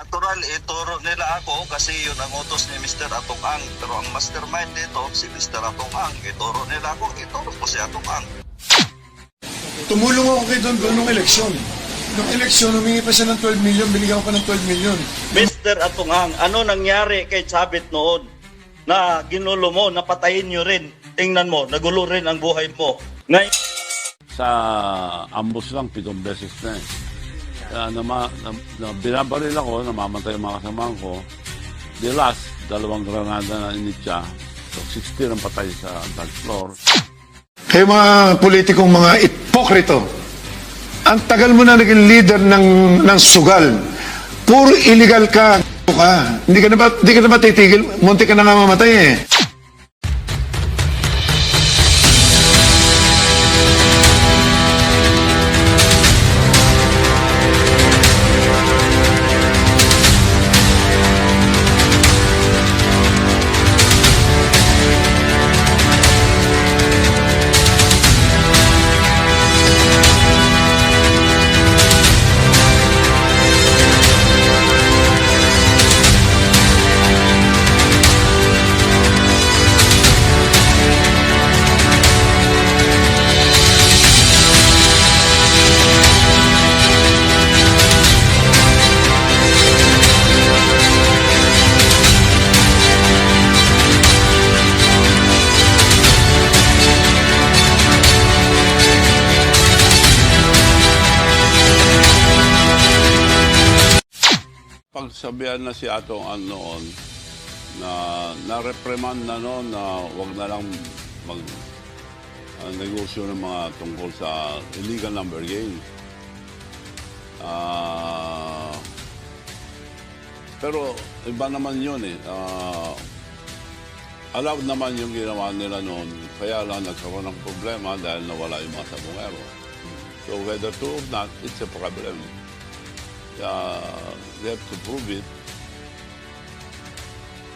natural, ituro nila ako kasi yun ang utos ni Mr. Atong Ang. Pero ang mastermind dito, si Mr. Atong Ang. Ituro nila ako, ituro ko si Atong Ang. Tumulong ako kay Don nung eleksyon. Nung eleksyon, humingi pa siya ng 12 million, binigyan ko pa ng 12 million. Mr. Atong Ang, ano nangyari kay Chavit noon? Na ginulo mo, napatayin nyo rin. Tingnan mo, nagulo rin ang buhay mo. Ngayon, Sa ambos lang, 7 beses na eh. Binabaril ako, namamatay ang mga kasamahan ko. The last, 2 granada na initya. So, 16 ang patay sa dance floor. Kayo mga politikong mga ipokrito, ang tagal mo na naging leader ng sugal. Puro illegal ka. Hindi ka na ba titigil? Munti ka na nga mamatay eh. Pagsabihan na si Atong Ang noon na na-reprimand na noon na wag na lang negosyo ng mga tungkol sa illegal number games. Pero iba naman yun eh. Allowed naman yung ginawa nila noon. Kaya lang nagkaroon ng problema dahil nawala yung mga sabongero. So whether true or not, it's a problem. They have to prove it.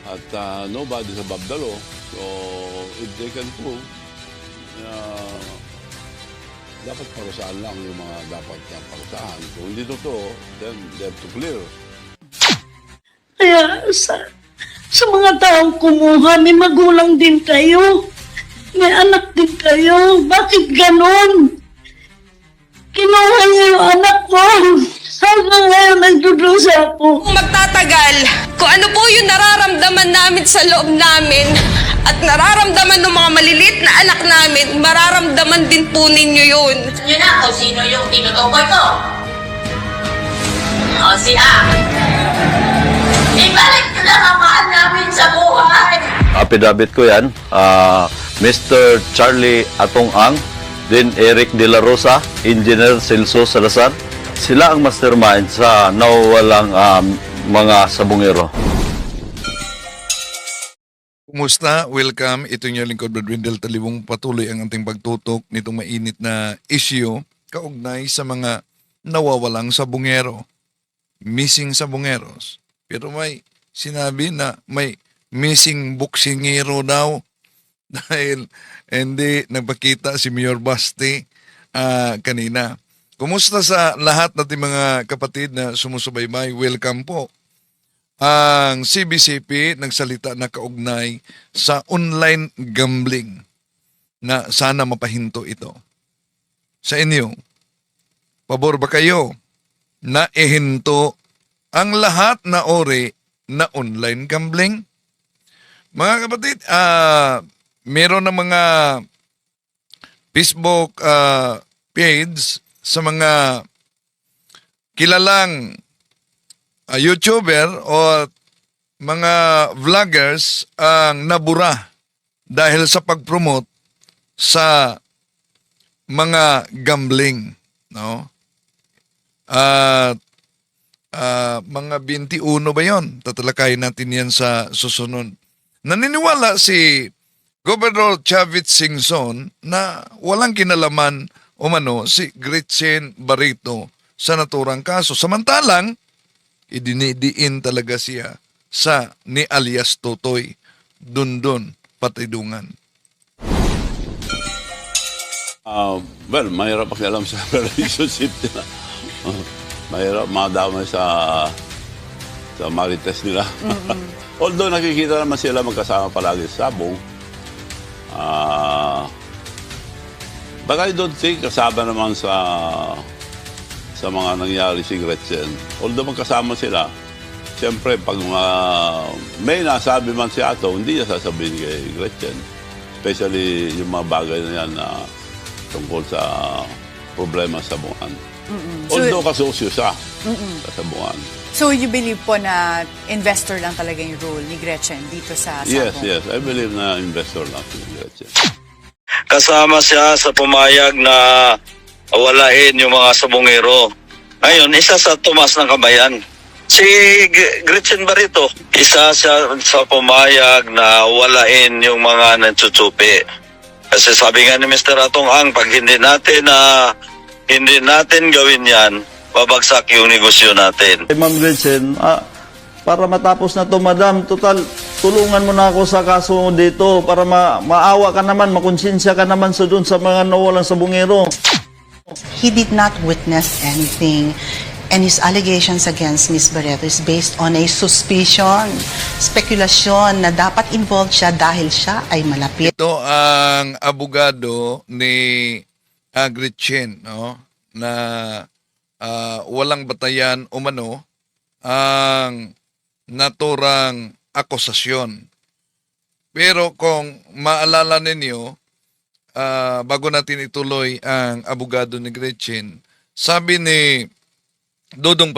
At nobody's above the law. So if they can prove, dapat parusahan lang yung mga dapat na parusahan. Kung hindi totoo, then they have to clear. Kaya sa mga taong kumuha, may magulang din kayo. May anak din kayo. Bakit ganon? Kinuha niyo yung anak ko. Hanggang ngayon nagdudusa po. Kung magtatagal, kung ano po yung nararamdaman namin sa loob namin at nararamdaman ng mga maliliit na anak namin, mararamdaman din po ninyo yun. Nyo na kung sino yung tinutukoy ko. O si A. Ibalik nyo na ang mahal namin sa buhay. Affidavit ko yan, Mr. Charlie Atong Ang, then Eric De La Rosa, Engineer Celso Salazar. Sila ang mastermind sa nawawalang mga sabongero. Kumusta? Welcome. Ito yung lingkod, Brad Wendell Talibong. Patuloy ang ating pagtutok nitong mainit na issue kaugnay sa mga nawawalang sabongero. Missing sabongeros. Pero may sinabi na may missing boksingero daw dahil hindi nagpakita si Mayor Basti kanina. Kumusta sa lahat nating mga kapatid na sumusubaybay? Welcome po. Ang CBCP nagsalita na kaugnay sa online gambling na sana mapahinto ito. Sa inyo, pabor ba kayo na ihinto ang lahat na uri na online gambling? Mga kapatid, meron na mga Facebook page sa mga kilalang YouTuber o mga vloggers ang nabura dahil sa pag-promote sa mga gambling, no? At mga 21 ba yon? Tatalakayin natin yan sa susunod. Naniniwala si Governor Chavit Singson na walang kinalaman umano si Gretchen Barreto sa naturang kaso. Samantalang, idinidiin talaga siya sa ni alias Totoy Dundon Patidungan. Well, mahirap pakialam sa relationship nila. Mahirap madamay sa sa marites nila. Although nakikita naman sila magkasama palagi sa sabong, but I don't think kasama naman sa mga nangyari si Gretchen. Although magkasama sila, siyempre pag may nasabi man si Ato, hindi niya sasabihin kay Gretchen. Especially yung mga bagay na yan na tungkol sa problema sa sabungan. Although kasosyo siya sa sabungan. So you believe po na investor lang talaga yung role ni Gretchen dito sa sabong? Yes. I believe na investor lang si Gretchen. Kasama siya sa pumayag na walain yung mga sabongero. Ngayon, isa sa tumas ng kabayan. Si Gretchen Barreto, isa siya sa pumayag na walain yung mga nagtutsupi. Kasi sabi nga ni Mr. Atong Ang, pag hindi natin gawin yan, babagsak yung negosyo natin. Ma'am Gretchen, para matapos na to, madam, total, tulungan mo na ako sa kaso mo dito para maawa ka naman, makonsensya ka naman sa doon sa mga nawalang sabungero. He did not witness anything. And his allegations against Ms. Barreto is based on a suspicion, spekulasyon na dapat involved siya dahil siya ay malapit. Ito ang abogado ni Gretchen, no? Na walang batayan umano ang naturang akusasyon. Pero kung maalala ninyo, bago natin ituloy ang abogado ni Gretchen, sabi ni Dondon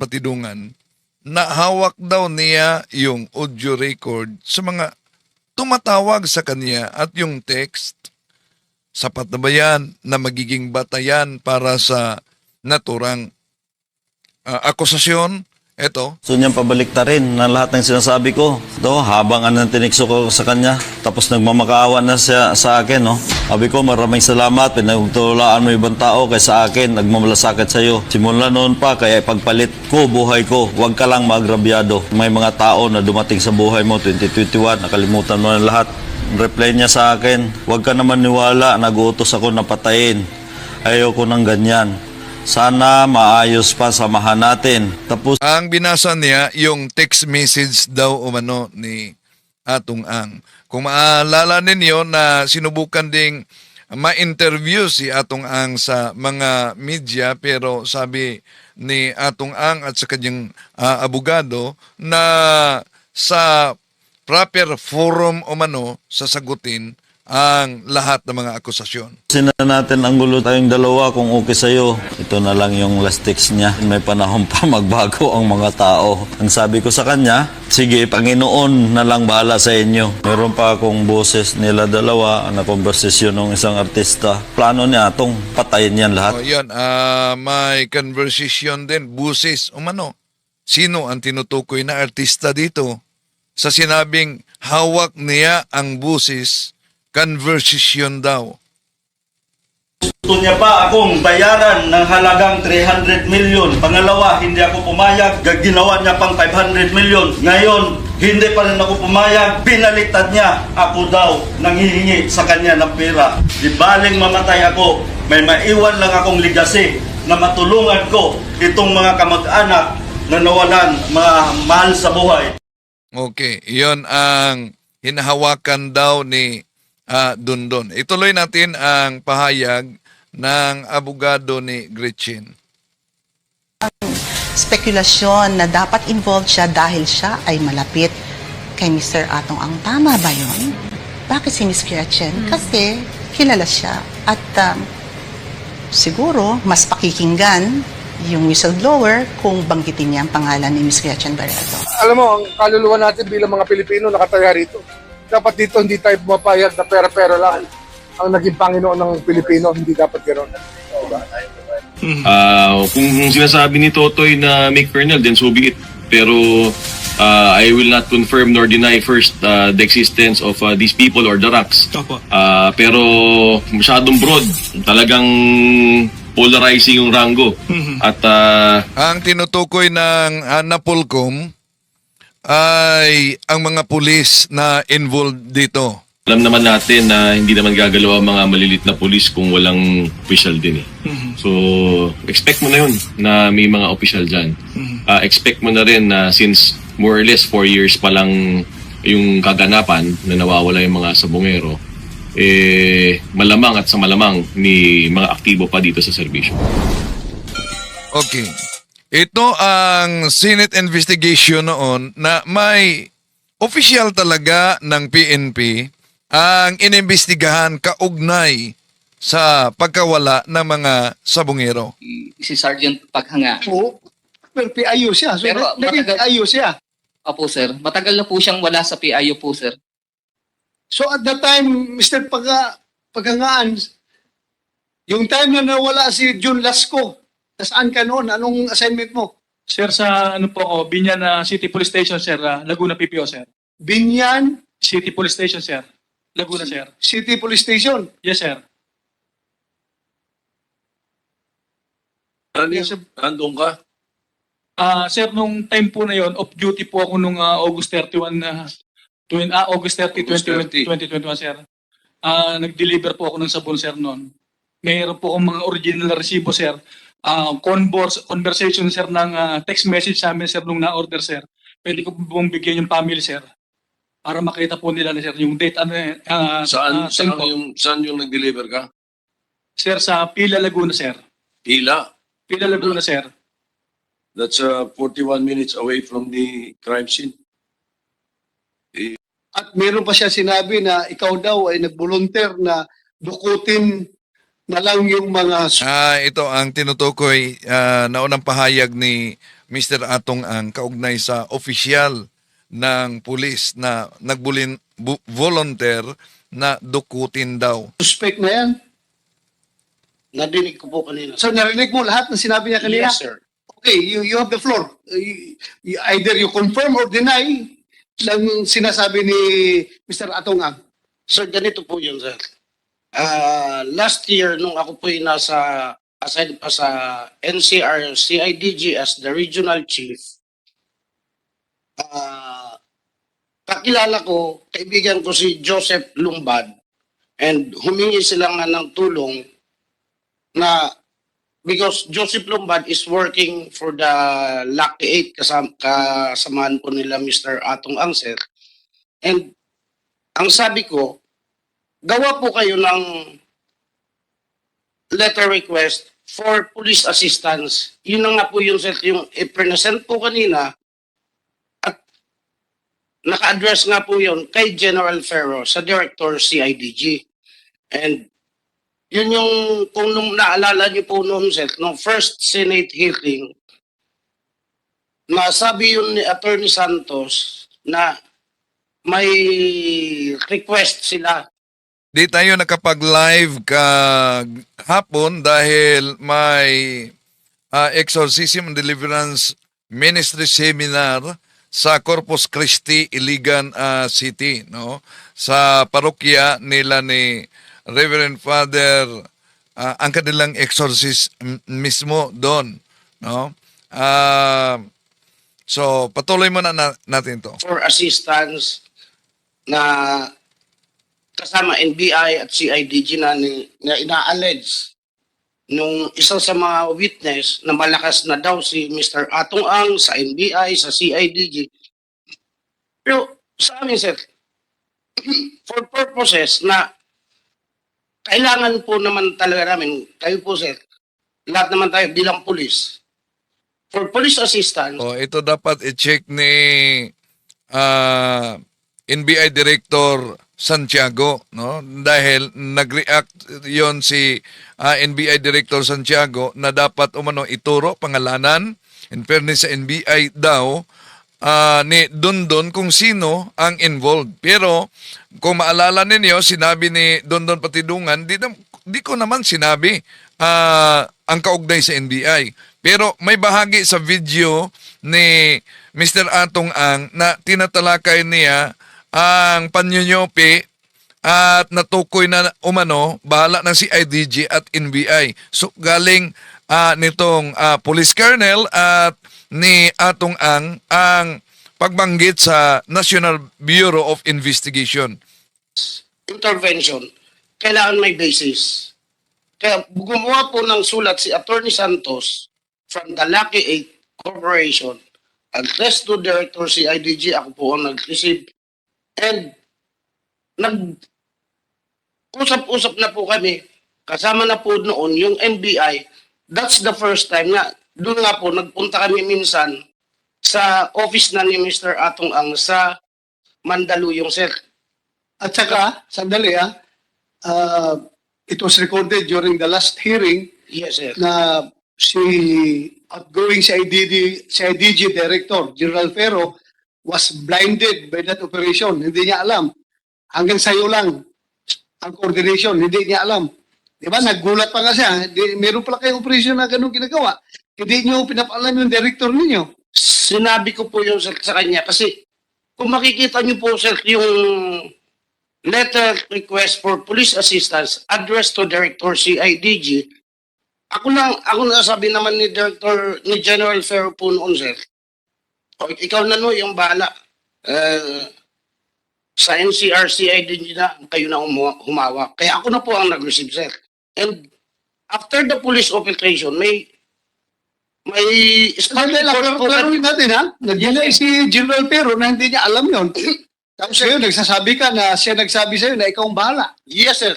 Patidungan na hawak daw niya yung audio record sa mga tumatawag sa kanya at yung text. Sapat na ba yan na magiging batayan para sa naturang akusasyon? Ito. So niyang pabaliktarin na lahat ng sinasabi ko. Ito, habang tinikso ko sa kanya, tapos nagmamakaawa na siya sa akin, no? Sabi ko, maraming salamat, pinagtulaan mo ibang tao kaysa akin, nagmamalasakit sa iyo. Simula noon pa, kaya pagpalit ko, buhay ko, huwag ka lang maagrabyado. May mga tao na dumating sa buhay mo, 2021, nakalimutan mo na lahat. Reply niya sa akin, huwag ka naman niwala, nag-uutos ako na patayin. Ayoko ng ganyan. Sana maayos pa samahan natin. Tapos Ang binasa niya yung text message daw umano ni Atong Ang. Kung maalala ninyo na sinubukan ding ma-interview si Atong Ang sa mga media, pero sabi ni Atong Ang at sa kanyang abogado na sa proper forum umano sasagutin ang lahat ng mga akusasyon. sina natin ang gulo tayong dalawa kung okay sa'yo. Ito na lang yung last text niya. May panahon pa magbago ang mga tao. Ang sabi ko sa kanya, sige, Panginoon na lang bahala sa inyo. Meron pa akong boses nila dalawa na konversasyon ng isang artista. Plano niya itong patayin yan lahat. O yun, may conversation din, busis umano. Sino ang tinutukoy na artista dito? Sa sinabing hawak niya ang busis, conversation daw. Gusto niya pa akong bayaran ng halagang 300 million. Pangalawa, hindi ako pumayag. Ginawa niya pang 500 million. Ngayon, hindi pa rin ako pumayag. Binaliktad niya. Ako daw nanghihingi sa kanya ng pera. Di baling mamatay ako, may maiwan lang akong legacy na matulungan ko itong mga kamag-anak na nawalan, mga mahal sa buhay. Okay, iyon ang hinahawakan daw ni Dondon. Ituloy natin ang pahayag ng abogado ni Gretchen. Spekulasyon na dapat involved siya dahil siya ay malapit kay Mr. Atong Ang. Tama ba yun? Bakit si Miss Gretchen? Kasi kilala siya at siguro mas pakikinggan yung whistleblower kung banggitin niya ang pangalan ni Miss Gretchen Barreto. Alam mo, ang kaluluwa natin bilang mga Pilipino nakataya rito. Dapat dito hindi tayo pumapayag na pera-pera lang ang naging Panginoon ng Pilipino. Hindi dapat gano'n. Diba? Kung sinasabi ni Totoy na make Colonel, then so be it. Pero I will not confirm nor deny first the existence of these people or the rocks. Pero masyadong broad. Talagang polarizing yung rango. At Ang tinutukoy ng Napolcom ay ang mga pulis na involved dito. alam naman natin na hindi naman gagalaw ang mga malilit na pulis kung walang official din eh. So, expect mo na yun na may mga official dyan. expect mo na rin na since more or less 4 years pa lang yung kaganapan na nawawala yung mga sabongero, malamang at sa malamang ni mga aktibo pa dito sa serbisyo. Okay. Ito ang Senate investigation noon na may official talaga ng PNP ang inimbestigahan kaugnay sa pagkawala ng mga sabongero. Si Sergeant Paghanga. Oo. Pero PIO siya. So, Pero naging matagal- PIO siya. Opo, sir. Matagal na po siyang wala sa PIO po, sir. So at that time, Mr. Paghangaan, yung time na nawala si June Lasco, saan ka noon? Anong assignment mo? Sir, sa ano po ako, Binyan City Police Station, sir, Laguna PPO, sir. Binyan City Police Station, sir. Laguna, sir. City Police Station. Yes, sir. Andun ka? Sir, nung time po na yon, off duty po ako nung August 31 August 30, 2021, sir. Nag-deliver po ako ng sabon, sir, noon. Mayroon po akong mga original na resibo, sir. Conversation, sir, ng text message sa amin, sir, nung na-order, sir. Pwede ko pong bigyan yung family, sir. Para makita po nila, sir, yung date. Saan yung nag-deliver ka? Sir, sa Pila, Laguna, sir. Pila. Pila, Laguna, sir. That's 41 minutes away from the crime scene. At meron pa siya sinabi na ikaw daw ay nag-volunteer na dukutin na lang yung mga... Ito ang tinutukoy na unang pahayag ni Mr. Atong ang kaugnay sa opisyal ng pulis na volunteer na dukutin daw. Suspect na yan. Nadinig ko po kanina. So narinig mo lahat ng sinabi niya kanina? Yes, sir. Okay, you have the floor. Either you confirm or deny lang sinasabi ni Mr. Atong Ang. Sir, ganito po yun, sir. Last year, nung ako po nasa assigned pa sa NCR CIDG as the regional chief, kakilala ko, kaibigan ko si Joseph Lumbad, and humingi sila nga ng tulong na because Joseph Lumbad is working for the Lucky 8 kasamahan po nila Mr. Atong Ang, sir. And ang sabi ko, gawa po kayo ng letter request for police assistance. Yun na nga po yung i-present po kanina at naka-address nga po yun kay General Ferro sa Director CIDG. And yun yung, kung nung naalala niyo po noon, sir, nung first Senate hearing, nasabi yun ni Attorney Santos na may request sila. Di tayo nakapag-live hapon dahil may Exorcism and Deliverance Ministry Seminar sa Corpus Christi, Iligan City, no? Sa parokya nila ni Reverend Father, ang kanilang exorcist mismo doon, no? So patuloy muna natin to. For assistance na kasama NBI at CIDG na ina-allege nung isa sa mga witness na malakas na daw si Mr. Atong Ang sa NBI, sa CIDG. Pero sa amin, sir, for purposes na kailangan po naman talaga namin, kayo po, sir, lahat naman tayo bilang police, for police assistance. Ito dapat i-check ni NBI Director Santiago, no? Dahil nag-react yon si NBI Director Santiago na dapat ituro pangalanan, in fairness sa NBI daw, ni Dondon kung sino ang involved. Pero kung maalala ninyo, sinabi ni Dondon Patidungan, di ko naman sinabi ang kaugnay sa NBI. Pero may bahagi sa video ni Mr. Atong Ang na tinatalakay niya ang panyonyope at natukoy na bahala ng CIDG at NBI. So galing nitong police colonel at ni Atong Ang pagbanggit sa National Bureau of Investigation. Intervention, kailangan may basis. Kaya gumawa po ng sulat si Attorney Santos from the Lucky 8 Corporation. Address to Director CIDG, ako po ang nag-receive. And nag-usap-usap na po kami, kasama na po noon yung NBI. That's the first time na doon nga po, nagpunta kami minsan sa office na ni Mr. Atong Ang sa Mandaluyong, sir. At saka, sandali it was recorded during the last hearing Yes, sir. na si outgoing CIDG Director, General Ferro, was blinded by that operation. Hindi niya alam. Hanggang sayo lang ang coordination. Hindi niya alam. Di ba? Naggulat pa nga siya. Meron pala kayong operation na ganun ginagawa. Hindi niyo pinapaalam yung director ninyo. Sinabi ko po yun sir, sa kanya kasi kung makikita niyo po sir yung letter request for police assistance addressed to Director CIDG, ako nasabi naman ni General Ferro po noon sir, o, ikaw na no yung bahala. Sa NCR CIDG na kayo na humawak. Kaya ako na po ang nag-receive sir. And after the police operation, may Klaruhin natin ha. Nagyanay si General Ferro na hindi niya alam yon. Tapos ngayon, nagsasabi ka na siya nagsabi sa'yo na ikaw ang bahala. Yes, sir.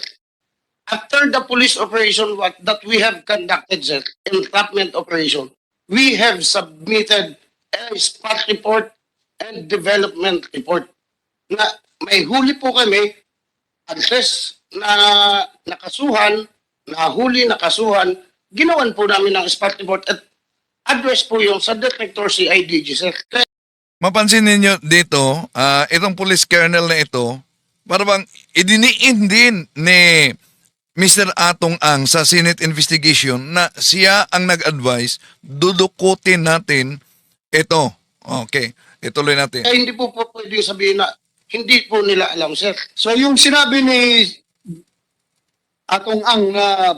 After the police operation that we have conducted, sir, entrapment operation, we have submitted a spot report and development report na may huli po kami, address na nakasuhan, nahuli nakasuhan, ginawan po namin ng spot report at address po yung sa Director CIDG, sir. Mapansin ninyo dito, itong police colonel na ito, parang idiniin din ni Mr. Atong Ang sa Senate investigation na siya ang nag-advise, dudukutin natin ito. Okay, ituloy natin. Kaya hindi po pwede sabihin na hindi po nila alam, sir. So yung sinabi ni Atong Ang na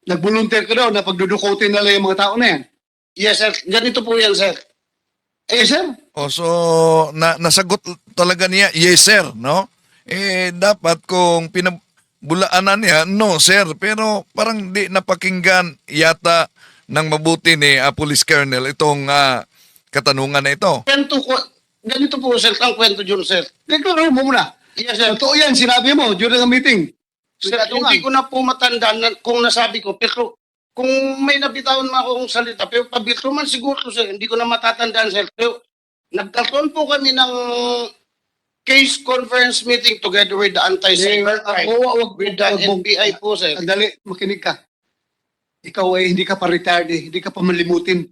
nag-volunteer ka daw na pagdudukutin nila yung mga tao na yan. Yes, sir. Ganito po yan, sir. Sir? So, nasagot talaga niya, yes sir, no? Dapat kung pinabulaanan niya, no sir, pero parang di napakinggan yata ng mabuti ni Police Colonel itong katanungan na ito. Ganito po, sir, ang kwento dyan, sir. Deklaro mo muna. Yes, sir. Totoo yan, sinabi mo during a meeting. Sir, hindi ko na po matandaan kung nasabi ko, pero kung may nabitawan mo akong salita, pero pabirto man siguro, sir, hindi ko na matatandaan, sir. Pero nagkaroon po kami ng case conference meeting together with the anti-cybercrime, with the NBI po, sir. Andali, makinig ka. Ikaw ay hindi ka pa retired hindi ka pa malimutin.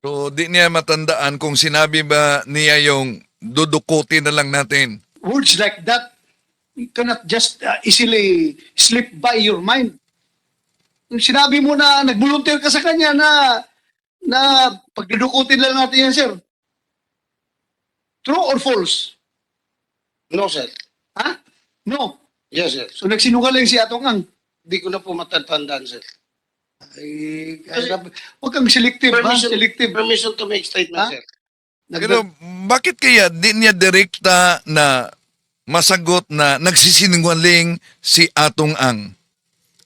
So, di niya matandaan kung sinabi ba niya yung dudukutin na lang natin. Words like that, you cannot just easily slip by your mind. Yung sinabi mo na nag-volunteer ka sa kanya na pagdudukutin lang natin yan, sir. True or false? No, sir. Ha? No. Yes, sir. So nagsinungaling si Atong Ang. Hindi ko na po matatandaan, sir. Ay, huwag kang selective, Permission, selective. permission to make statement, Ha? sir. Pero bakit kaya di niya direkta na masagot na nagsisinungaling si Atong Ang?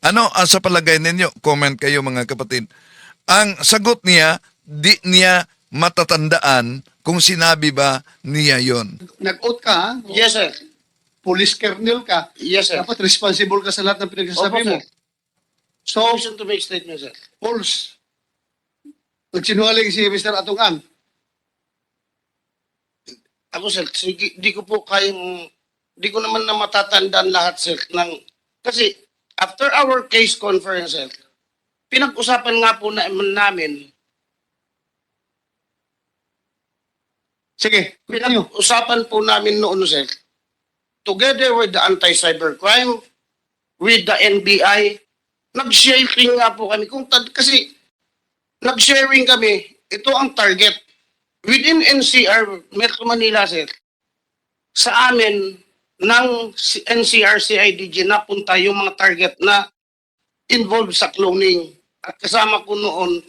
Ano ang sa palagay ninyo? Comment kayo mga kapatid. Ang sagot niya, di niya matatandaan kung sinabi ba niya yon. Nag-out ka, ha? Yes, sir. Police colonel ka. Yes, sir. Dapat responsible ka sa lahat ng pinagsasabi Opo, mo. sir. So, Permission to make statement, sir. false. Nagsinungaling si Mr. Atong Ang. Ako, sir, sige, di ko po kayang, di ko naman na matatandaan lahat, sir, kasi after our case conference, sir, pinag-usapan nga po namin, Sige, pinag-usapan po namin noon, sir, together with the anti-cybercrime, with the NBI, nag-sharing nga po kami. Kasi nag-sharing kami, ito ang target. Within NCR, Metro Manila, sir, sa amin, ng NCR CIDG napunta yung mga target na involved sa cloning. At kasama ko noon,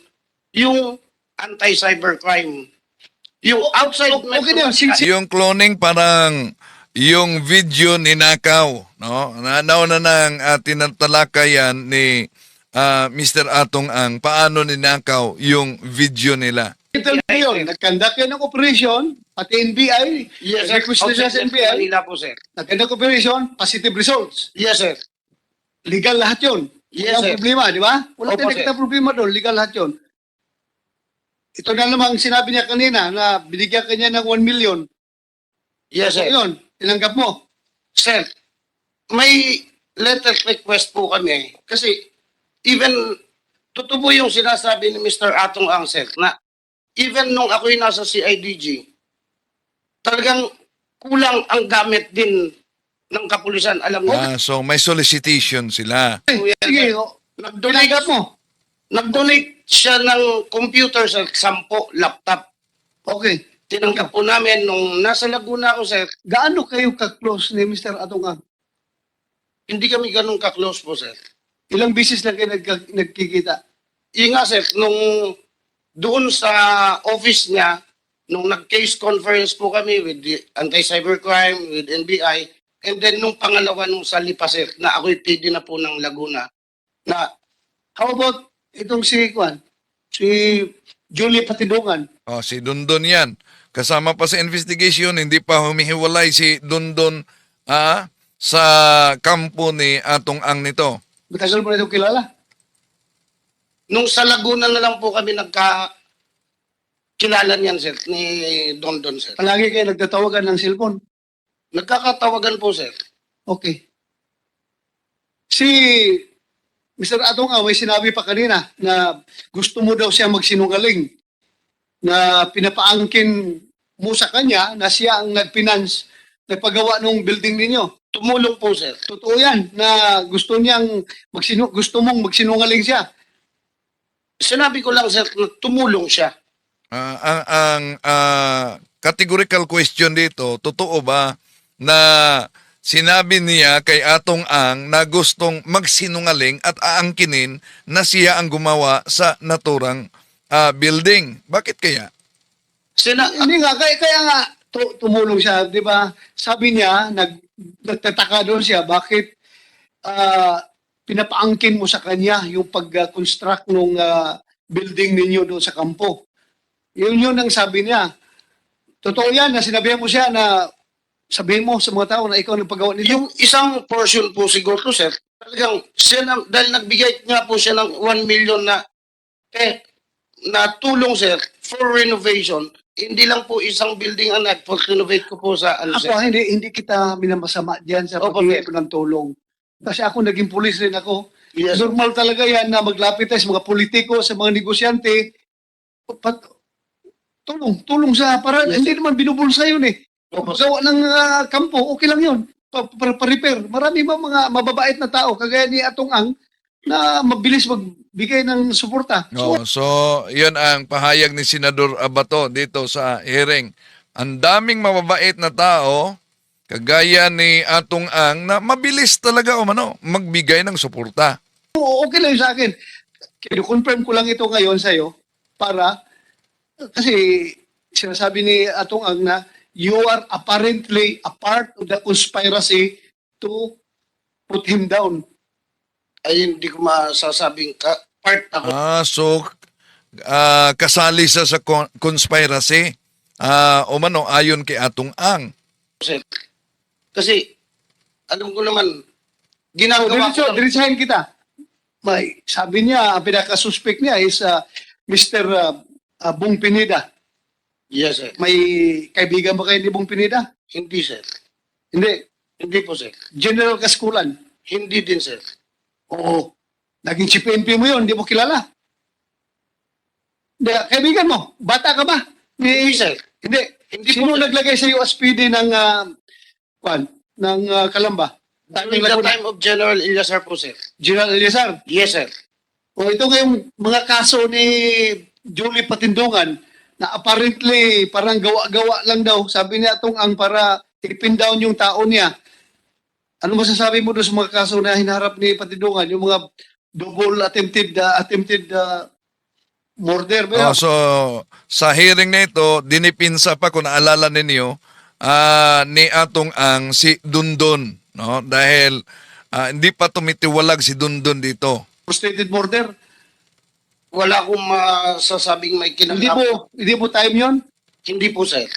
yung anti-cybercrime. Yung outside Yung cloning parang yung video ninakaw, no? Nauna nang tinatalakayan ni Mr. Atong Ang, paano ninakaw yung video nila? Ito na yun, nag-conduct yan ng operation, pati NBI, Yes, sir. request na siya sa NBI, Manila po, sir. nag-conduct operation, positive results. Yes, sir. Legal lahat yun. Yes, Walang sir. problema, di ba? Wala Opo, tayong sir. nakita problema doon, legal lahat yun. Ito na namang sinabi niya kanina na binigyan kanya ng 1 million. Yes, sir. Yun, tinanggap mo. Sir, may letter request po kami. Kasi even, totoo po yung sinasabi ni Mr. Atong Ang, sir, na even nung ako'y nasa CIDG, talagang kulang ang gamit din ng kapulisan. Alam mo, So may solicitation sila. Sige, tinanggap mo. nag-donate siya ng computer, sir, 10 laptop. Okay. Tinanggap po namin nung nasa Laguna ako, sir. Gaano kayo ka-close ni Mr. Atungang? Hindi kami ganun ka-close po, sir. Ilang bisis lang kayo nagkikita? Yun nga, sir, nung doon sa office niya, nung nag-case conference po kami with the anti-cybercrime, with NBI, and then nung pangalawa nung sa Lipa, sir, na ako'y PD na po ng Laguna, na How about itong si Juan? Si Julie Patidungan? Si Dundon yan. Kasama pa sa investigation, hindi pa humihiwalay si Dundon sa kampo ni Atong Ang nito. Matagal mo na itong kilala? nung sa Laguna na lang po kami kilala niyan, sir, ni Don, sir. Palagi kayo nagtatawagan ng cellphone? Nagkakatawagan po, sir. Okay. Si Mr. Atong may sinabi pa kanina na gusto mo daw siya magsinungaling, na pinapaangkin mo sa kanya na siya ang nagfinance, nagpagawa ng building ninyo. Tumulong po, sir. Totoo yan na gusto mong magsinungaling siya. Sinabi ko lang, sir, na tumulong siya. Ang categorical question dito, totoo ba na sinabi niya kay Atong Ang na gustong magsinungaling at aangkinin na siya ang gumawa sa naturang building? Bakit kaya? Hindi nga, kaya nga tumulong siya, di ba? Sabi niya, nagtataka doon siya, bakit pinapaangkin mo sa kanya yung pag-construct ng building ninyo doon sa kampo. Yun ang sabi niya. Totoo yan na sinabihan mo siya na sabihin mo sa mga tao na ikaw ang paggawa nito. Yung isang portion po siguro, sir, talagang siya dahil nagbigay nga po siya ng 1 million na tulong, sir, for renovation. Hindi lang po isang building ang renovate ko po sa ano, sir. Ako, hindi kita minamasama diyan sa pagbigay ko ng tulong. Kasi ako naging pulis rin ako. Yes. Normal talaga yan na maglapit tayo sa mga politiko, sa mga negosyante. Tulong sa para hindi naman binubulsa yun eh. Gawa ng kampo, okay lang yun. Pa-repair. Marami ba mga mababait na tao, kagaya ni Atong Ang, na mabilis magbigay ng suporta. So, yun ang pahayag ni Senador Abato dito sa hearing. Ang daming mababait na tao, kagaya ni Atong Ang, na mabilis talaga magbigay ng suporta. Okay lang yun sa akin. Kino-confirm ko lang ito ngayon sa'yo para, kasi sinasabi ni Atong Ang na you are apparently a part of the conspiracy to put him down. Ay, hindi ko masasabing part ako. So, kasali sa conspiracy. Ayon kay Atong Ang. Sir, kasi, alam ko naman, ginagawa ko. Diretsahin kita. Sabi niya, ang pinaka-suspect niya is Mr. Bong Pineda. Yes, sir. May kaibigan ba kayo ni Bong Pineda? Hindi, sir. Hindi. Hindi po, sir. General Kaskulan? Hindi din, sir. Oo. Naging chief PNP mo yun, hindi mo kilala. Kaibigan mo, bata ka ba? Hindi, sir. Hindi. po, Sino sir. naglagay sa USPD ng Kalamba? During the time of General Eliazar po, sir. General Eliazar? Yes, sir. O ito ngayong mga kaso ni Julie Patindungan na apparently parang gawa-gawa lang daw. Sabi niya Atong Ang para tipin down yung tao niya. Ano masasabi mo doon sa mga kaso na hinaharap ni Patindungan? Yung mga double attempted murder. So, sa hearing na ito, dinipinsa pa kung naalala ninyo ni Atong Ang si Dundon. No? Dahil hindi pa tumitiwalag si Dundon dito. Frustrated murder. Wala akong masasabing may kinalaman. Hindi po time yon. Hindi po, sir.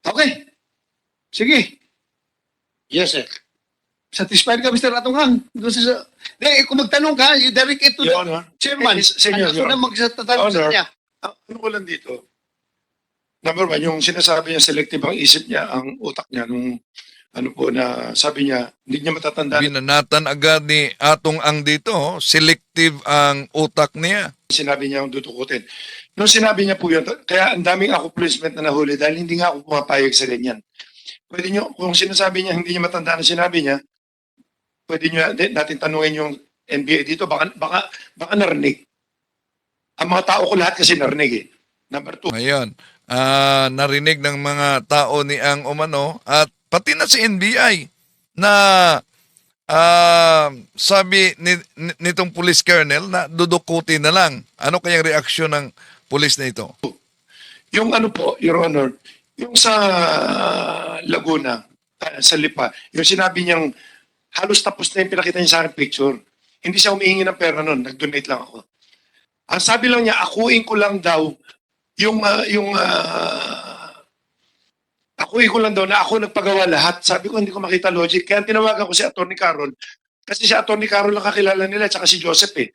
Okay. Sige. Yes, sir. Satisfied ka, Mr. Atunghang? Doon sa... kung magtanong ka, you direct it to Your the Honor. chairman. Senyor, Ano na magtatanong sa Honor. kanya? Ano ko lang dito? Number one, yung sinasabi niya selective ang isip niya, ang utak niya, nung ano po na sabi niya, hindi niya matatandaan. Binanatan agad ni Atong Ang dito, selective ang utak niya. Sinabi niya yung dudukutin. Nung sinabi niya po yun, kaya ang daming accomplishment na nahuli dahil hindi nga ako pumapayag sa ganyan. Pwede niyo, kung sinasabi niya, hindi niya matandaan ang sinabi niya, pwede niyo natin tanungin yung NBA dito, baka narinig. Ang mga tao ko lahat kasi narinig eh. Number two. Ngayon, narinig ng mga tao ni Ang umano at pati na si NBI na sabi nitong police colonel na dudukutin na lang. Ano kayang reaksyon ng police na ito? Yung ano po, Your Honor, yung sa Laguna, sa Lipa, yung sinabi niyang halos tapos na yung pinakita niya sa akin picture. Hindi siya humihingi ng pera nun, nag-donate lang ako. Ang sabi lang niya, akuin ko lang daw akuin ko lang daw na ako nagpagawa lahat. Sabi ko, hindi ko makita logic. Kaya tinawagan ko si Atty. Carol. Kasi si Atty. Carol lang kakilala nila, tsaka si Joseph eh.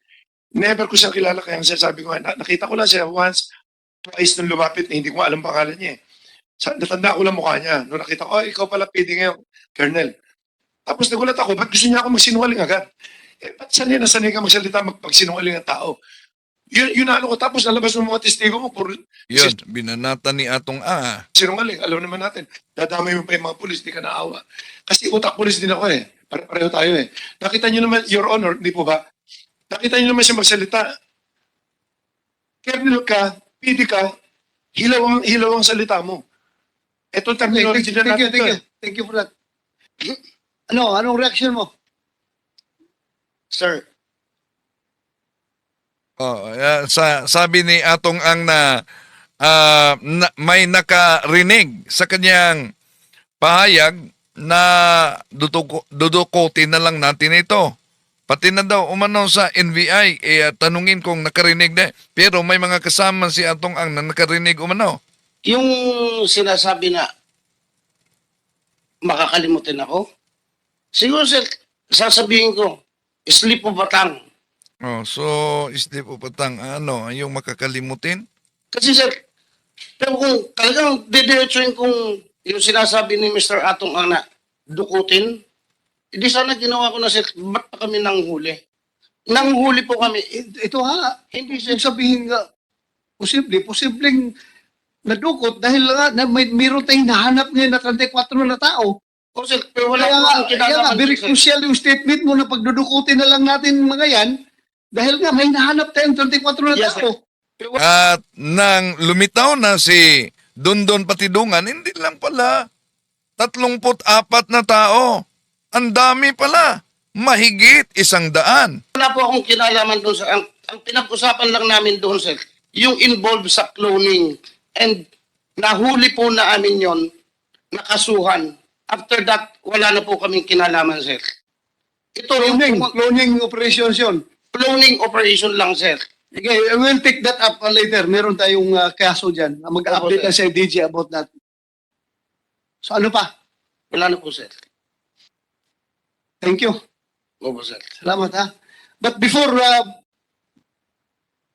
Never ko siyang kilala, kaya sabi ko, nakita ko lang siya once, twice nung lumapit, hindi ko alam pangalan niya eh. Natanda ko lang mukha niya. Nung nakita ko, ikaw pala PD ngayon, Colonel. Tapos nagulat ako, ba't gusto niya ako magsinungaling agad? Ba't sanay na sanay ka magsalita magsinungaling ang tao? Yun ano ko, tapos nalabas ng mga testigo mo, Yun, binanatan ni Atong Ang. sinungaling, alam naman natin, dadamay mo pa yung mga pulis, di ka naawa. Kasi utak pulis din ako eh. Pareho tayo eh. Nakita niyo naman, Your Honor, di po ba? Nakita niyo naman siya magsalita. Colonel ka, PD ka, hilaw ang salita mo. Ito ang terminology na natin. Thank you for that. Anong reaction mo? Sir, Sabi ni Atong Ang na may nakarinig sa kanyang pahayag na dudukutin na lang natin ito. Pati na daw umano sa NBI, tanungin kung nakarinig na. Pero may mga kasama si Atong Ang na nakarinig umano. yung sinasabi na makakalimutin ako, siguro, sir, sasabihin ko, slip of a tongue. Oh, so, isip o patang, ano, yung makakalimutin? Kasi, sir, pero kung talagang didiretsuin kung yung sinasabi ni Mr. Atong Ang na dukutin, hindi sana ginawa ko na, sir, ba't pa kami nanghuli? Nanghuli po kami. Ito ha, Hindi, sir. ibig sabihin nga, posibleng nadukot dahil nga mayroon tayong nahanap ngayon na 34 na tao. O, sir, pero wala Kaya po akong nga, kinalaman. very sir. crucial yung statement mo na pagdudukutin na lang natin mga yan dahil nga may nahanap tayong 34 na Yes, tao. At nang lumitaw na si Dondon Patidungan, hindi lang pala 34 na tao. Ang dami pala. Mahigit 100. Wala po akong kinalaman doon, sir. Ang pinag-usapan lang namin doon, sir, yung involved sa cloning. And nahuli po na amin yon, nakasuhan. After that, wala na po kaming kinalaman, sir. Ito Cloning operations yun. cloning operation lang, sir. Okay, we'll take that up later. Meron tayong kaso dyan. Mag-update na sa DJ about that. So ano pa? Wala na po, sir. Thank you. Opo, sir. Salamat ha. But before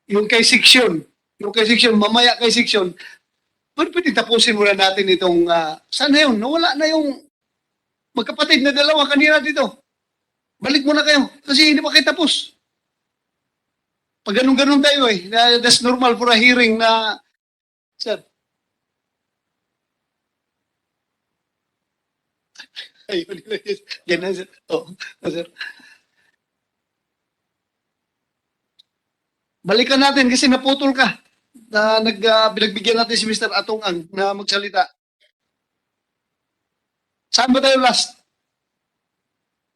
yung kay section, mamaya kay section, pwede tapusin muna natin itong, sana yun, nawala na yung magkapatid na dalawa kanina dito. Balik muna kayo, kasi hindi pa kayo tapos. Pag ganun-ganun tayo eh, that's normal for a hearing na, sir. Ay, yan na, sir. Oh, sir. Balikan natin kasi naputol ka. Na pinagbigyan natin si Mr. Atong Ang na magsalita. Saan ba tayo last?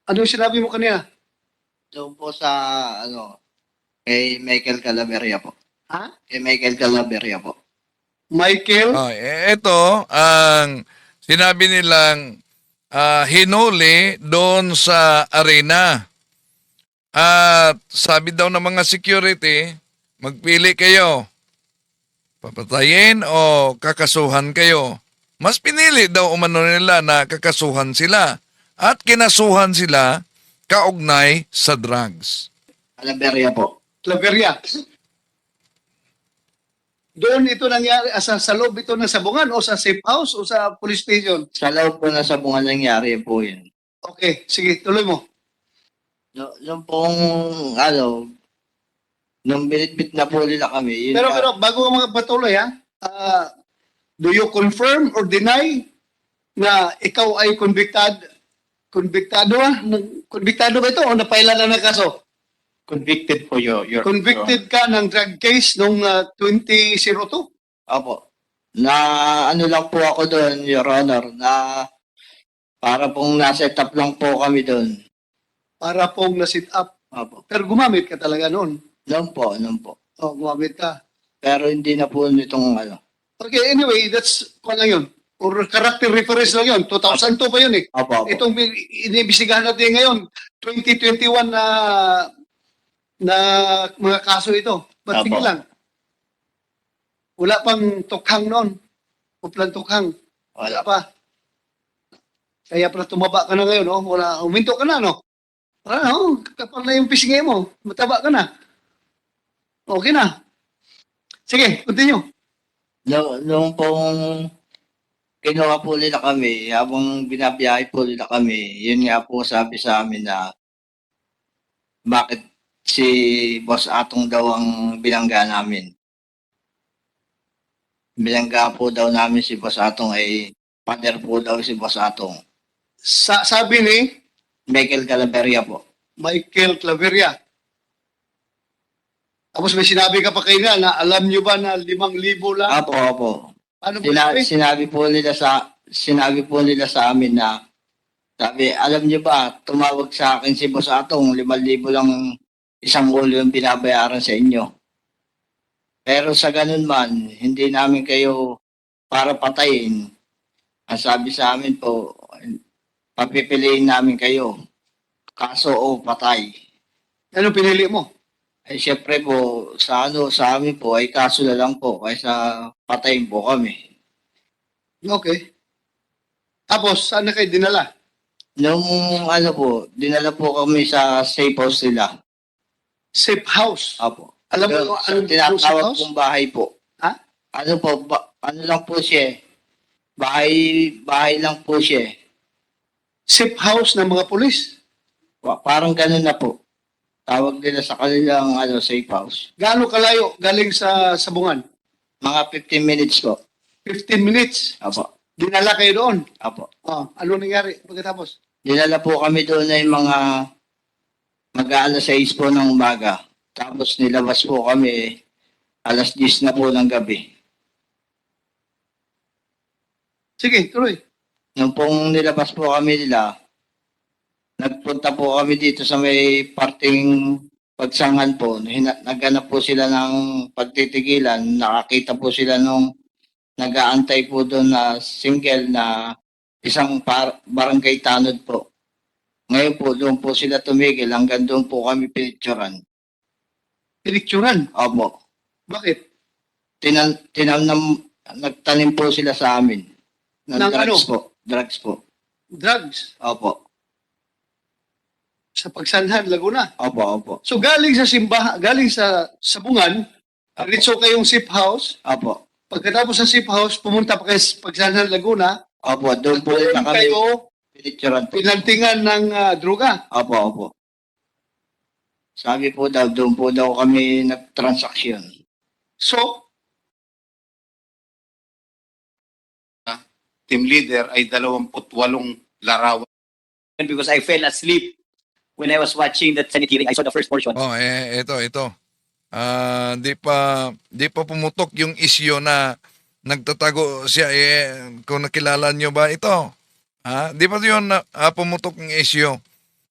Ano yung sinabi mo kanina? Doon po sa, kay Michael Calaveria po. Ha? Kay Michael Calaveria po. Michael? Ito ang sinabi nilang hinuli doon sa arena. At sabi daw ng mga security, magpili kayo. Papatayin o kakasuhan kayo. Mas pinili daw umano nila na kakasuhan sila. At kinasuhan sila kaugnay sa drugs. Alaberia po. Claveria. Doon ito nangyari, sa loob ito ng sabungan o sa safe house o sa police station? Sa loob po na sabungan nangyari po yun. Okay, sige, tuloy mo. Yung pong, nung binitbit na po nila kami. Yun Pero bago ka magpatuloy do you confirm or deny na ikaw ay konbiktado ba ito o napaila na ng kaso? convicted po your Convicted ka ng drug case noong 2002? Opo. Na ano lang po ako doon, Your Honor, na para pong na-set up lang po kami doon. Para pong na-sit up? Opo. Pero gumamit ka talaga noon? Noon po. Oh, gumamit ka. Pero hindi na po nitong Okay, anyway, that's kung lang yun. Or character reference lang yun. 2002 pa yun eh. Opo. Itong inibisigahan natin ngayon, 2021 na mga kaso ito. Ba't sige lang? Wala pang tukhang noon. Uplang tukhang. Wala pa. Kaya pala tumaba ka na ngayon, no? Wala, uminto ka na, no? Wala, no? Kapal na yung pisingay mo. Mataba ka na. Okay na. Sige, continue. Nung pong kinuha po nila kami, habang binabiyahe po nila kami, yun nga po sabi sa amin na bakit si Boss Atong daw ang binangga namin. Binangga po daw namin si Boss Atong ay pader po daw si Boss Atong. Sabi ni? Michael Claveria po. Michael Claveria. Tapos may sinabi ka pa kayo na alam nyo ba na 5,000 lang? Apo. Ano ba sinabi po nila sa amin na sabi, alam nyo ba, tumawag sa akin si Boss Atong, 5,000 lang isang ulo yung binabayaran sa inyo. Pero sa ganun man, hindi namin kayo para patayin. Ang sabi sa amin po, papipiliin namin kayo. Kaso o patay. Ano pinili mo? Ay syempre po, sa amin po, ay kaso na lang po, kaysa patayin po kami. Okay. Tapos, saan na kayo dinala? Nung dinala po kami sa safe house nila. Safe house? Apo. Alam mo anong tinatawag safe house? pong bahay po. Ha? Ano lang po siya. Bahay lang po siya. Safe house ng mga pulis? Parang ganun na po. Tawag nila sa kanilang safe house. Gaano kalayo galing sa sabungan? Mga 15 minutes po. 15 minutes? Apo. Dinala kayo doon? Apo. Ano nangyari pagkatapos? Dinala po kami doon ay mga mag-aalas 6 po ng umaga. Tapos nilabas po kami alas 10 na po ng gabi. Sige, tuloy. Nung pong nilabas po kami nila, nagpunta po kami dito sa may parting pagsangan po. Naghanap po sila ng pagtitigilan. Nakakita po sila nung nag-aantay po doon na single na isang barangay tanod po. Ngayon po, doon po sila tumigil. Hanggang doon po kami pinicturan. Pinicturan? Opo. Bakit? Nagtanim po sila sa amin. Ng drugs po. Drugs po. Drugs? Opo. Sa Pagsanhan, Laguna? Opo. So galing sa sabungan, diretso kayong safe house. Opo. Pagkatapos sa safe house, pumunta pa kayo sa Pagsanhan, Laguna. Opo, doon po na kami kayo pinantingan ng droga. Opo. Sabi po daw, doon po daw kami nag-transaction. So, team leader ay 28 larawan. Because I fell asleep when I was watching that Senate hearing. I saw the first portion. Ito. Di pa pumutok yung isyo na nagtatago siya. Kung nakilala nyo ba ito? Di pa yun pumutok yung isyo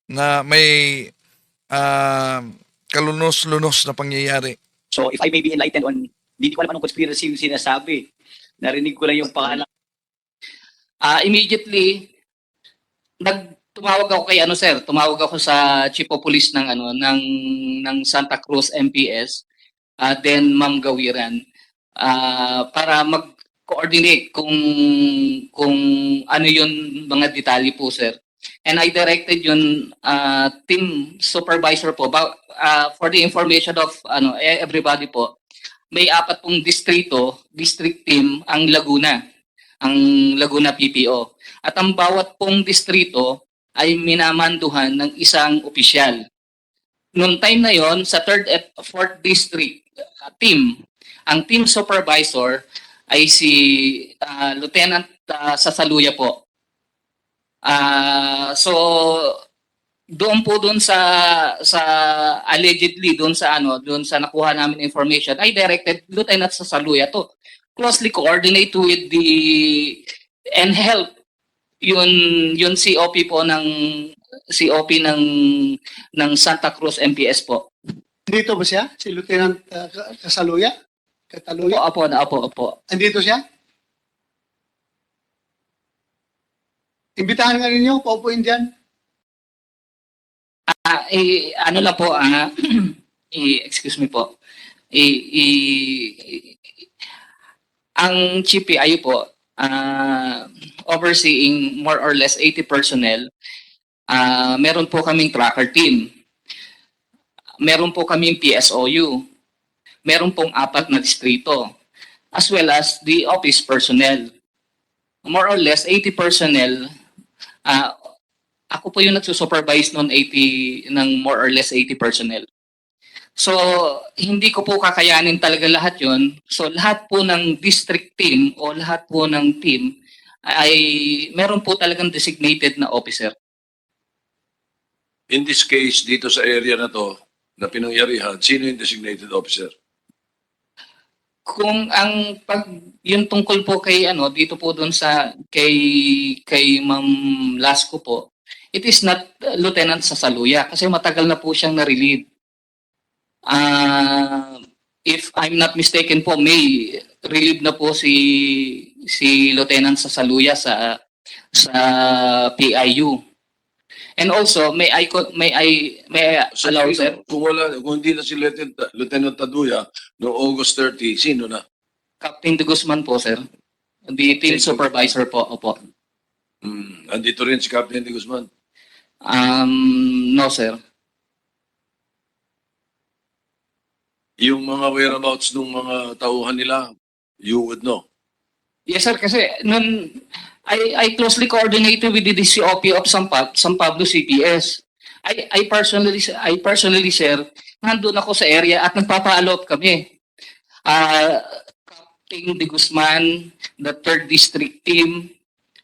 na may kalunos-lunos na pangyayari. So if I may be enlightened on, hindi ko alam anong conspiracy yung sinasabi. Narinig ko lang yung pangalan. Immediately, tumawag ako kay ano sir, tumawag ako sa Chief of Police ng ng Santa Cruz MPS, then Ma'am Gawiran, para mag-coordinate kung ano yun mga detalye po sir. And I directed yung team supervisor po for the information of everybody po. May 4 pong district team ang Laguna PPO. At ang bawat pong distrito ay minamanduhan ng isang opisyal. Noong time na yon sa 3rd at 4th district team, ang team supervisor ay si Lieutenant Sasaluya po. So doon sa allegedly doon sa nakuha namin information, I directed Lieutenant Sasaluya to closely coordinate with and help yun COP po ng Santa Cruz MPS po. Dito ba siya? Si Lieutenant Kasaluya? Kataluya? Opo. Andito siya? Imbitahan nga ninyo, paupuin dyan. Ano lang po, excuse me po. Ang GPIU po, overseeing more or less 80 personnel, meron po kaming tracker team. Meron po kaming PSOU. Meron pong 4 na distrito. As well as the office personnel. More or less 80 personnel. Ako po yung nagsusupervise ng more or less 80 personnel. So, hindi ko po kakayanin talaga lahat yon. So, lahat po ng district team o lahat po ng team ay meron po talagang designated na officer. In this case, dito sa area na to, na pinangyarihan, sino yung designated officer? Kung yung tungkol po kay dito po doon sa kay Ma'am Lasco po, it is not Lieutenant Sasaluya kasi matagal na po siyang na-relieve. If I'm not mistaken po, may relieve na po si Lieutenant Sasaluya sa PIU. And also, may I allow, sir? Kung hindi na si Lieutenant Taduya noong August 30, sino na? Captain De Guzman po, sir. The team supervisor po, opo. Andito rin si Captain De Guzman? No, sir. Yung mga whereabouts ng mga tauhan nila, you would know? Yes, sir. Kasi nun, I closely coordinated with the DCOP of San Pablo CPS. I personally, sir, nandun ako sa area at nagpapa-allot kami. Captain De Guzman, the 3rd district team.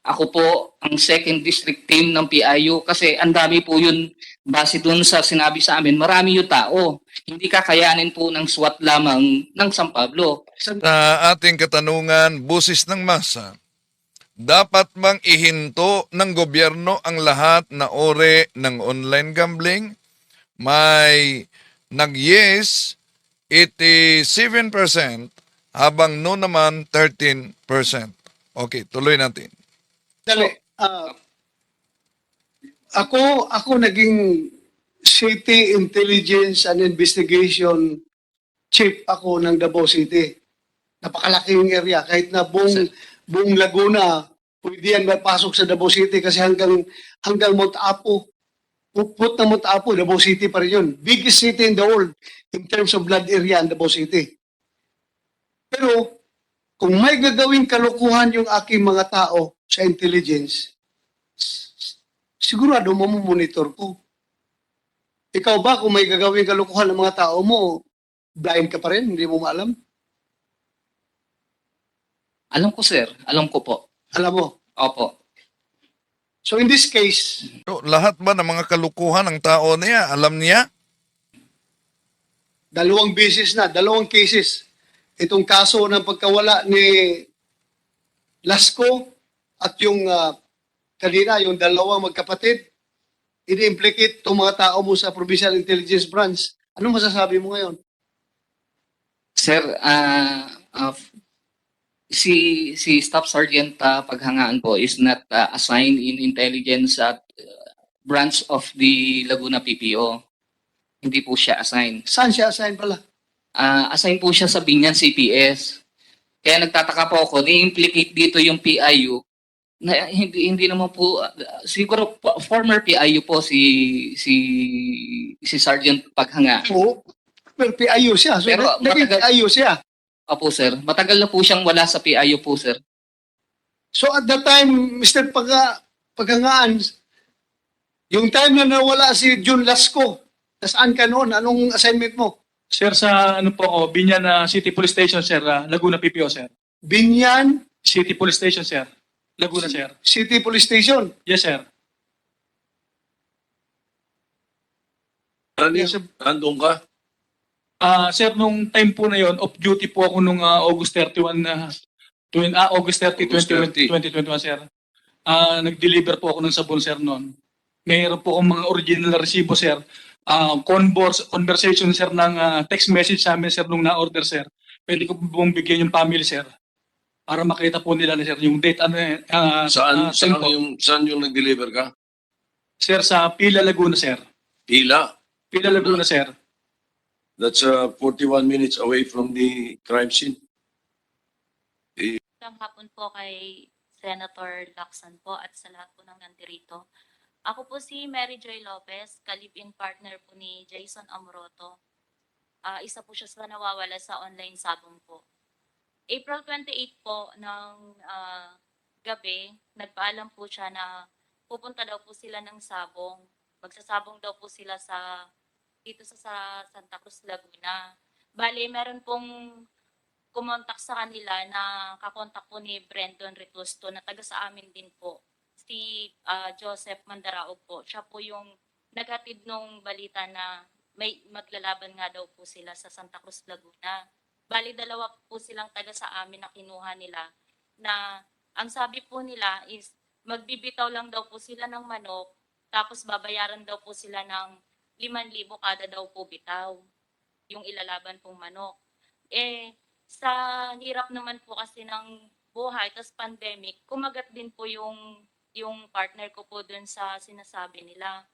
Ako po ang 2nd district team ng PIU kasi ang dami po yun base dun sa sinabi sa amin. Marami yung tao. Hindi kakayanin po ng SWAT lamang ng San Pablo. Sa ating katanungan, busis ng masa, dapat bang ihinto ng gobyerno ang lahat na ore ng online gambling? May nag-yes 87% habang no naman 13%. Okay, tuloy natin. Dali. Ako naging City Intelligence and Investigation Chief ako ng Davao City. Napakalaking area. Kahit na buong Laguna, pwede yan mapasok sa Davao City kasi hanggang Mount Apo. Puput ng Mount Apo, Davao City pa rin yun. Biggest city in the world in terms of blood area in Davao City. Pero, kung may gagawing kalukuhan yung aking mga tao sa intelligence, sigurado mamumonitor ko. Ikaw ba, kung may gagawing kalukuhan ng mga tao mo, blind ka pa rin, hindi mo maalam? Alam ko, sir. Alam ko po. Alam mo? Opo. So in this case... So, lahat ba ng mga kalukuhan ng tao niya, alam niya? 2 beses na, 2 cases. Itong kaso ng pagkawala ni Lasco at yung kanina, yung 2 magkapatid, ini-implicate itong mga tao mo sa Provincial Intelligence Branch. Anong masasabi mo ngayon? Sir, si Staff Sergeant Paghangaan po is not assigned in intelligence at branch of the Laguna PPO. Hindi po siya assigned. Saan siya assign pala? Assign po siya sa Binyan CPS. Kaya nagtataka po ako, ni-implicate dito yung PIU na hindi naman po siguro former PIU po si Sergeant Paghanga. Oo. Pero PIU siya. So, Pero naging matagal- PIU siya. Opo sir, matagal na po siyang wala sa PIU po sir. So at that time, Mr. Paghangaan, yung time na nawala si June Lasco, nasaan ka noon? Anong assignment mo? Sir, sa ano po ako, Binyan City Police Station, sir, Laguna PPO, sir. Binyan City Police Station, sir. Laguna, sir. City Police Station. Yes, sir. Nandun ka? Sir, nung time po na yon, off-duty po ako nung August 31, August 30, August 30. 2021, sir. Nag-deliver po ako ng sabon, sir, noon. Mayroon po akong mga original na resibo, sir. Conversation, sir, ng text message sa amin, sir, nung na-order, sir. Pwede ko pong bigyan yung family, sir. Para makita po nila, sir, yung date. Saan yung nag-deliver ka? Sir, sa Pila, Laguna, sir. Pila? Pila, Laguna, sir. That's 41 minutes away from the crime scene. Magandang hapon po kay Senator Lacson po at sa lahat po ng nandirito. Ako po si Mary Joy Lopez, ka-live-in partner po ni Jason Amoroto. Isa po siya sa nawawala sa online sabong po. April 28 po ng gabi, nagpaalam po siya na pupunta daw po sila ng sabong. Magsasabong daw po sila dito sa Santa Cruz, Laguna. Bale, meron pong kumontak sa kanila na kakontak po ni Brandon Retusto na taga sa amin din po. Si Joseph Mandaraog po. Siya po yung naghatid nung balita na may maglalaban nga daw po sila sa Santa Cruz, Laguna. Bali, dalawa po silang taga sa amin na kinuha nila na ang sabi po nila is magbibitaw lang daw po sila ng manok tapos babayaran daw po sila ng 5,000 kada daw po bitaw yung ilalaban pong manok. Sa hirap naman po kasi ng buhay, tas pandemic, kumagat din po yung partner ko po dun sa sinasabi nila.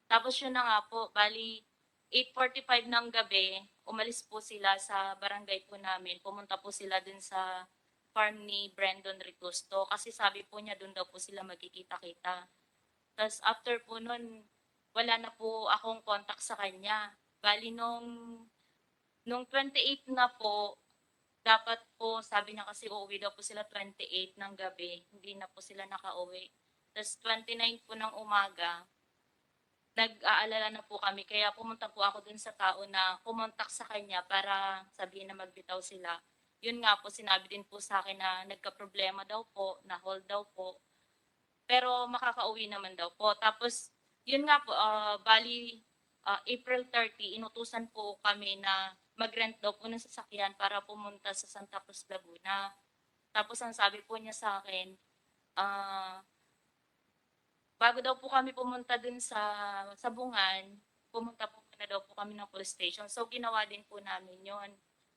Tapos yun na nga po, bali 8:45 ng gabi, umalis po sila sa barangay po namin. Pumunta po sila dun sa farm ni Brandon Retusto kasi sabi po niya dun daw po sila magkikita-kita. Tapos after po nun, wala na po akong contact sa kanya. Bali nung 28 na po, dapat po, sabi niya kasi uuwi daw po sila 28 ng gabi. Hindi na po sila nakauwi. Tapos 29 po ng umaga, nag-aalala na po kami. Kaya pumunta po ako dun sa tao na kumontak sa kanya para sabihin na magbitaw sila. Yun nga po, sinabi din po sa akin na nagka-problema daw po, na hold daw po. Pero makakauwi naman daw po. Tapos, yun nga po, bali, April 30, inutusan po kami na mag-rent daw po ng sasakyan para pumunta sa Santa Cruz, Laguna. Tapos ang sabi po niya sa akin, bago daw po kami pumunta dun sa Sabungan, pumunta po na daw po kami ng police station. So ginawa din po namin yon.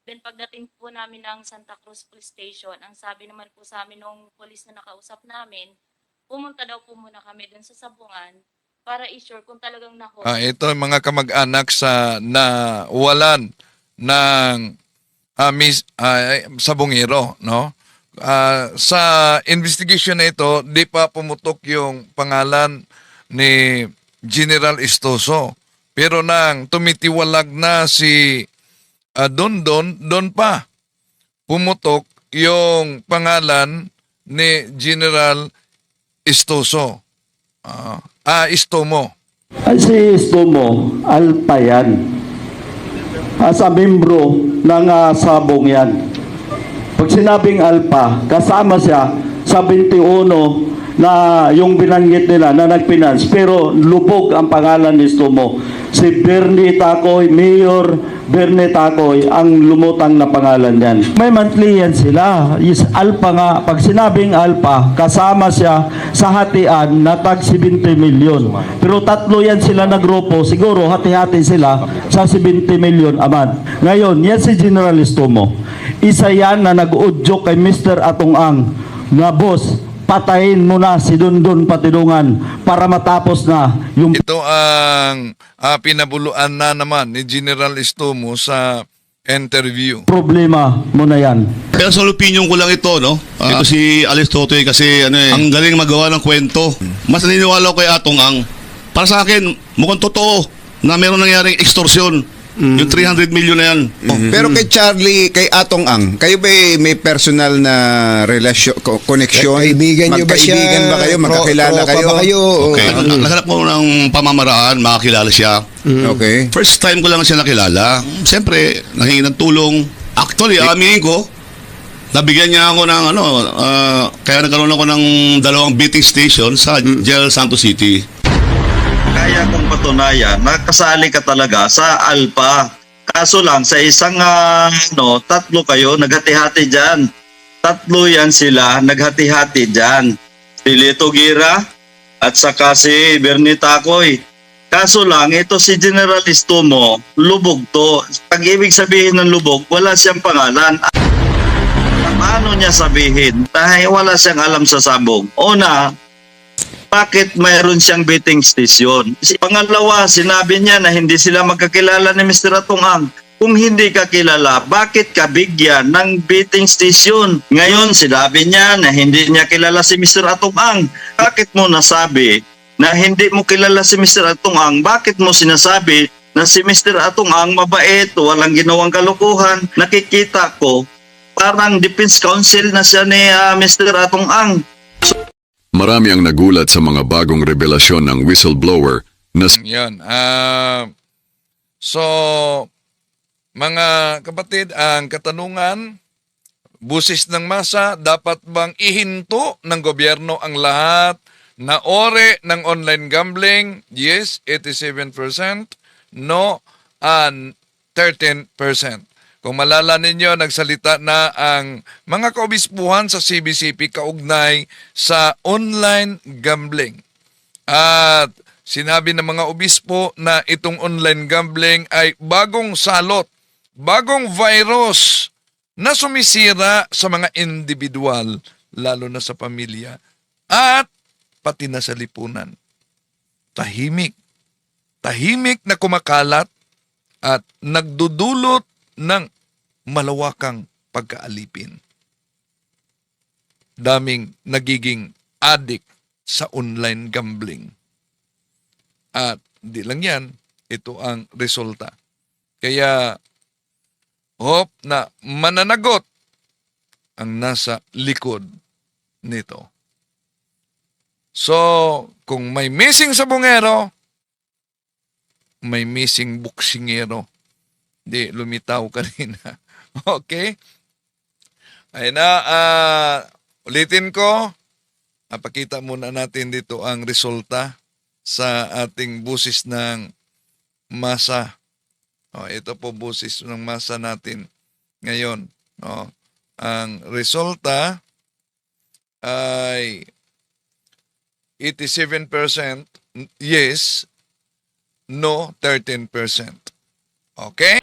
Then pagdating po namin ng Santa Cruz Police Station, ang sabi naman po sa amin nung police na nakausap namin, pumunta daw po muna kami dun sa Sabungan para i-sure kung talagang na-hold. Ito ang mga kamag-anak sa nawalan ng sabongero, no? Sa investigation na ito, di pa pumutok yung pangalan ni General Istoso. Pero nang tumitiwalag na si doon pa pumutok yung pangalan ni General Istoso. Istomo. Si Istomo, Alpa yan. Sa membro ng sabong yan. Pag sinabing Alpa, kasama siya sa 21 na yung binanggit nila na nagfinance, pero lubog ang pangalan ni Istomo. Si Bernie Tacoy, Mayor Bernie Tacoy ang lumutang na pangalan yan. May monthly yan sila. Is Alpa nga. Pag sinabing Alpa, kasama siya sa hatian na tag 70 million. Pero tatlo yan sila na grupo. Siguro hati-hati sila sa 70 million aman. Ngayon, yan si General Istomo. Isa yan na nag-udyok kay Mr. Atong Ang na boss, patayin mo na si Dundon Patidungan para matapos na yung Ito ang pinabuluan na naman ni General Estomo sa interview. problema mo na yan. Personal opinion ko lang ito, no? Ito si Alice Totoy kasi ang galing magawa ng kwento. Mas naniniwala ko kay Atong Ang. Para sa akin, mukhang totoo na meron nangyaring extortion. Yung 300 million na yan. Pero kay Charlie, kay Atong Ang, kayo ba may personal na relasyon, connection? Kaibigan niyo ba siya? Magkaibigan ba kayo? Magkakilala Tropa kayo? ba kayo? Okay. Naghanap ko ng pamamaraan, makakilala siya. Okay. First time ko lang siya nakilala. Siyempre, nanghingi ng tulong. Actually, aminin ko, nabigyan niya ako ng kaya nagkaroon ako ng 2 beating station sa General Santos City. Kaya kong patunayan, nakasali ka talaga sa Alpha. Kaso lang, sa isang 3 kayo, naghati-hati dyan. 3 yan sila, naghati-hati dyan. Si Lito Gira at saka si Bernie Tacoy. Kaso lang, ito si General Estomo, lubog to. Pag ibig sabihin ng lubog, wala siyang pangalan. Paano niya sabihin? Dahil wala siyang alam sa sabog. Una, bakit mayroon siyang betting station? Pangalawa, sinabi niya na hindi sila magkakilala ni Mr. Atong Ang. Kung hindi ka kilala, bakit ka bigyan ng betting station? Ngayon, sinabi niya na hindi niya kilala si Mr. Atong Ang. Bakit mo nasabi na hindi mo kilala si Mr. Atong Ang? Bakit mo sinasabi na si Mr. Atong Ang mabait, walang ginawang kalokohan? Nakikita ko, parang defense counsel na siya ni Mr. Atong Ang. Marami ang nagulat sa mga bagong revelasyon ng whistleblower na Yan. So, mga kapatid, ang katanungan, busis ng masa, dapat bang ihinto ng gobyerno ang lahat na ore ng online gambling? Yes, 87%. No, 13%. Kung malala ninyo, nagsalita na ang mga kaobispuhan sa CBCP kaugnay sa online gambling. At sinabi ng mga obispo na itong online gambling ay bagong salot, bagong virus na sumisira sa mga individual, lalo na sa pamilya, at pati na sa lipunan. Tahimik na kumakalat at nagdudulot ng malawakang pagkaalipin. Daming nagiging addict sa online gambling. At di lang yan, ito ang resulta. Kaya, hope na mananagot ang nasa likod nito. So, kung may missing sa bungero, may missing buksingero. Di, lumitaw kanina. Okay? Ayun na, ulitin ko. Pakita muna natin dito ang resulta sa ating busis ng masa. Ito po busis ng masa natin ngayon. Ang resulta ay 87% yes, no 13%. Okay?